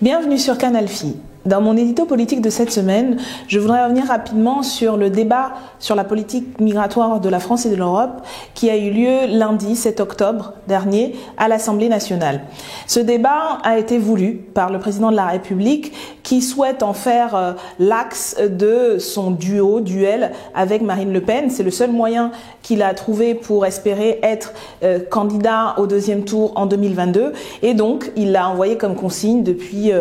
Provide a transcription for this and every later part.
Bienvenue sur Canal Phi. Dans mon édito politique de cette semaine, je voudrais revenir rapidement sur le débat sur la politique migratoire de la France et de l'Europe qui a eu lieu lundi 7 octobre dernier à l'Assemblée nationale. Ce débat a été voulu par le président de la République qui souhaite en faire l'axe de son duel avec Marine Le Pen. C'est le seul moyen qu'il a trouvé pour espérer être candidat au deuxième tour en 2022. Et donc, il l'a envoyé comme consigne depuis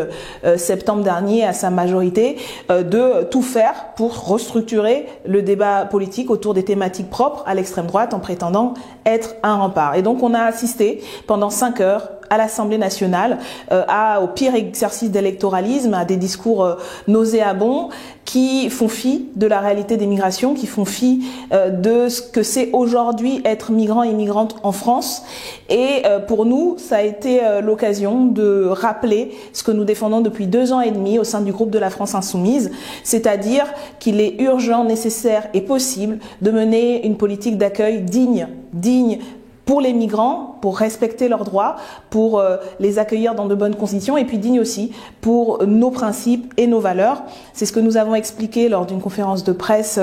septembre dernier à sa majorité de tout faire pour restructurer le débat politique autour des thématiques propres à l'extrême droite en prétendant être un rempart. Et donc on a assisté pendant 5 heures à l'Assemblée nationale au pire exercice d'électoralisme, à des discours nauséabonds qui font fi de la réalité des migrations, qui font fi de ce que c'est aujourd'hui être migrant et migrante en France. Et pour nous, ça a été l'occasion de rappeler ce que nous défendons depuis 2 ans et demi au sein du groupe de la France Insoumise, c'est-à-dire qu'il est urgent, nécessaire et possible de mener une politique d'accueil digne pour les migrants, pour respecter leurs droits, pour les accueillir dans de bonnes conditions et puis digne aussi pour nos principes et nos valeurs. C'est ce que nous avons expliqué lors d'une conférence de presse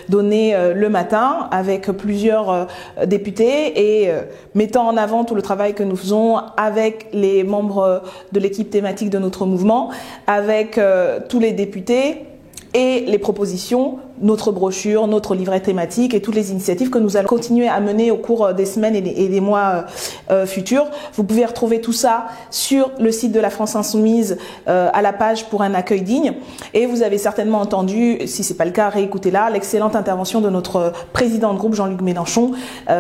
donnée le matin avec plusieurs députés et mettant en avant tout le travail que nous faisons avec les membres de l'équipe thématique de notre mouvement, avec tous les députés et les propositions, notre brochure, notre livret thématique et toutes les initiatives que nous allons continuer à mener au cours des semaines et des mois futurs. Vous pouvez retrouver tout ça sur le site de la France Insoumise à la page pour un accueil digne. Et vous avez certainement entendu, si c'est pas le cas, réécoutez-la, l'excellente intervention de notre président de groupe Jean-Luc Mélenchon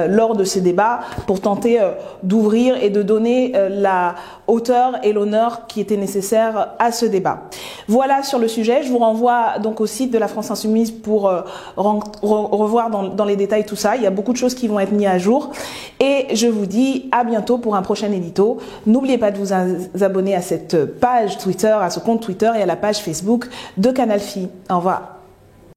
lors de ces débats pour tenter d'ouvrir et de donner la hauteur et l'honneur qui était nécessaire à ce débat. Voilà sur le sujet. Je vous renvoie donc au site de la France Insoumise pour revoir dans les détails tout ça. Il y a beaucoup de choses qui vont être mises à jour. Et je vous dis à bientôt pour un prochain édito. N'oubliez pas de vous abonner à cette page Twitter, à ce compte Twitter et à la page Facebook de Canal Phi. Au revoir.